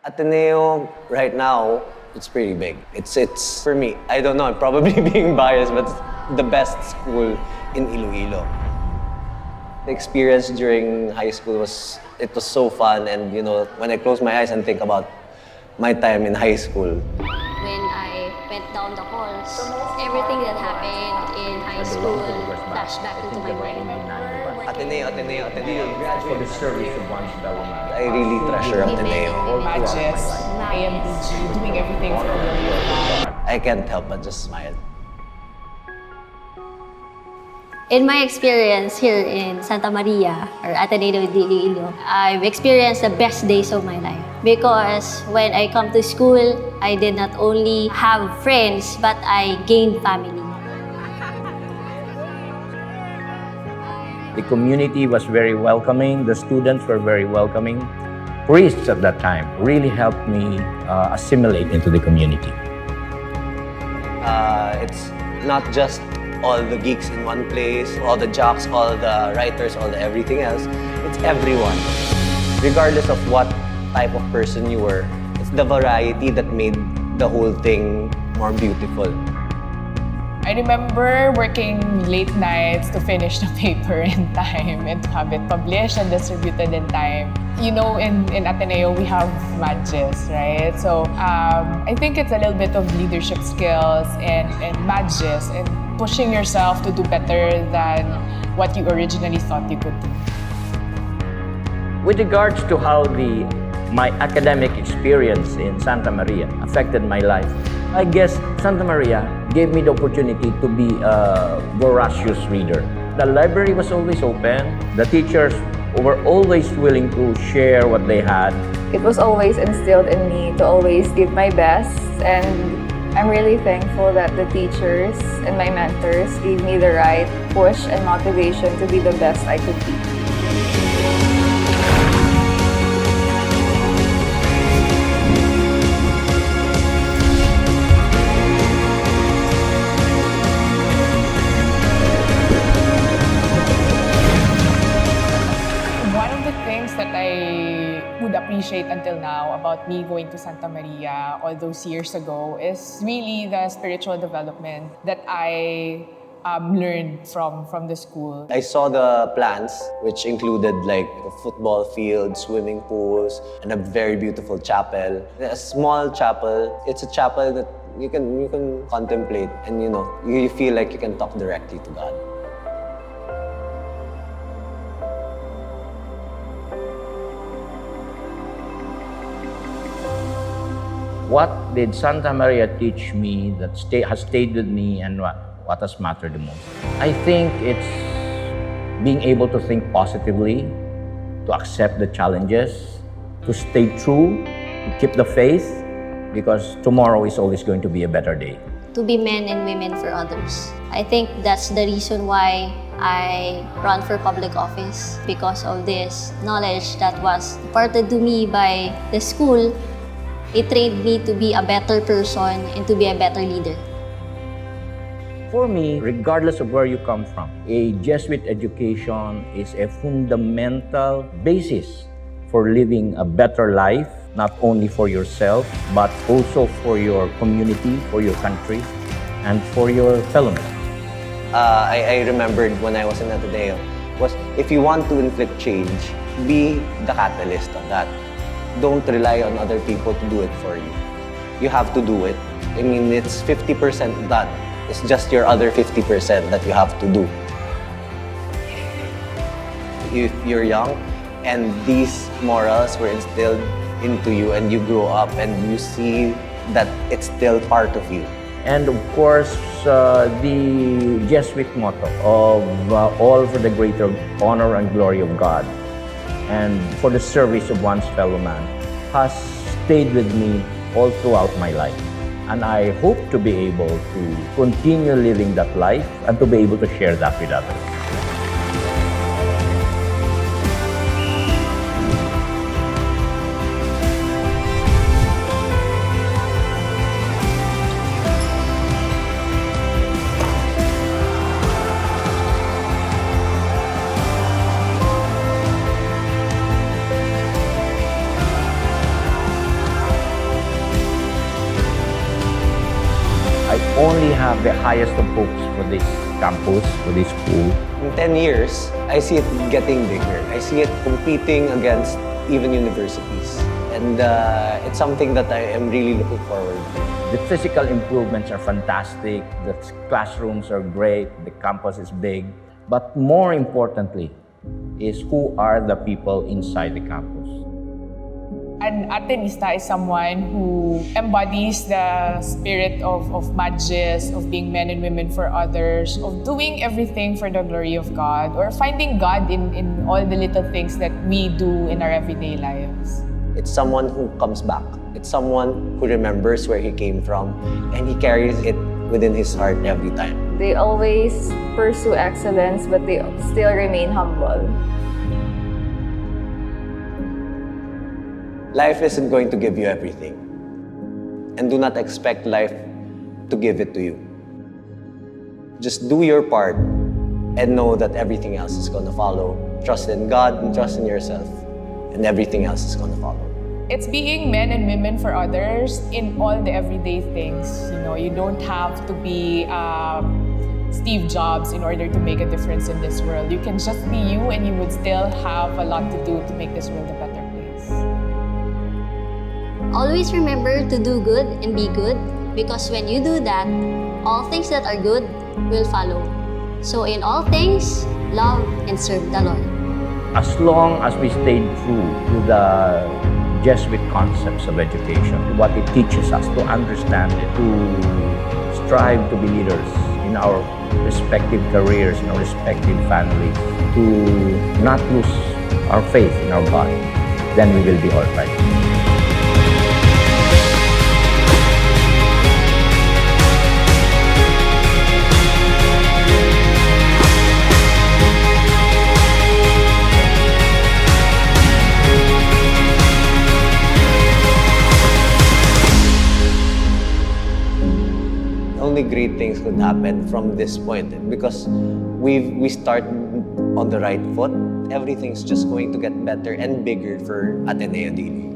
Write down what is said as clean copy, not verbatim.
Ateneo right now, it's pretty big. It's for me, I don't know, I'm probably being biased, but it's the best school in Iloilo. The experience during high school was so fun, and when I close my eyes and think about my time in high school. When I went down the halls, everything that happened in high school flashed back into my mind. Ateneo. For the service of one's fellow man. I really treasure Ateneo. Matches, AMPG, doing everything for the I can't help but just smile. In my experience here in Santa Maria, or Ateneo de Iloilo, I've experienced the best days of my life. Because when I come to school, I did not only have friends, but I gained family. The community was very welcoming. The students were very welcoming. Priests at that time really helped me assimilate into the community. It's not just all the geeks in one place, all the jocks, all the writers, all the everything else. It's everyone. Regardless of what type of person you were, it's the variety that made the whole thing more beautiful. I remember working late nights to finish the paper in time and to have it published and distributed in time. You know, in Ateneo, we have badges, right? So I think it's a little bit of leadership skills and badges and pushing yourself to do better than what you originally thought you could do. With regards to how my academic experience in Santa Maria affected my life, I guess Santa Maria gave me the opportunity to be a voracious reader. The library was always open. The teachers were always willing to share what they had. It was always instilled in me to always give my best, and I'm really thankful that the teachers and my mentors gave me the right push and motivation to be the best I could be. That I would appreciate until now about me going to Santa Maria all those years ago is really the spiritual development that I learned from the school. I saw the plans, which included like a football field, swimming pools, and a very beautiful chapel. A small chapel. It's a chapel that you can contemplate, and you feel like you can talk directly to God. What did Santa Maria teach me that has stayed with me, and what has mattered the most? I think it's being able to think positively, to accept the challenges, to stay true, to keep the faith, because tomorrow is always going to be a better day. To be men and women for others. I think that's the reason why I run for public office, because of this knowledge that was imparted to me by the school. It trained me to be a better person and to be a better leader. For me, regardless of where you come from, a Jesuit education is a fundamental basis for living a better life, not only for yourself, but also for your community, for your country, and for your fellow men. I remembered when I was in Ateneo, was if you want to inflict change, be the catalyst of that. Don't rely on other people to do it for you. You have to do it. I mean, it's 50% done. It's just your other 50% that you have to do. If you're young and these morals were instilled into you and you grow up and you see that it's still part of you. And of course, the Jesuit motto of all for the greater honor and glory of God and for the service of one's fellow man has stayed with me all throughout my life. And I hope to be able to continue living that life and to be able to share that with others. only have the highest of hopes for this campus, for this school. In 10 years, I see it getting bigger. I see it competing against even universities. And it's something that I am really looking forward to. The physical improvements are fantastic, the classrooms are great, the campus is big. But more importantly is who are the people inside the campus. An Atenista is someone who embodies the spirit of Magis, of being men and women for others, of doing everything for the glory of God, or finding God in all the little things that we do in our everyday lives. It's someone who comes back. It's someone who remembers where he came from, and he carries it within his heart every time. They always pursue excellence, but they still remain humble. Life isn't going to give you everything. And do not expect life to give it to you. Just do your part and know that everything else is going to follow. Trust in God and trust in yourself, and everything else is going to follow. It's being men and women for others in all the everyday things. You know, you don't have to be Steve Jobs in order to make a difference in this world. You can just be you, and you would still have a lot to do to make this world a better place. Always remember to do good and be good, because when you do that, all things that are good will follow. So in all things, love and serve the Lord. As long as we stay true to the Jesuit concepts of education, what it teaches us, to understand it, to strive to be leaders in our respective careers, in our respective families, to not lose our faith in our God, then we will be all right. Only great things could happen from this point, because we start on the right foot. Everything's just going to get better and bigger for Ateneo daily.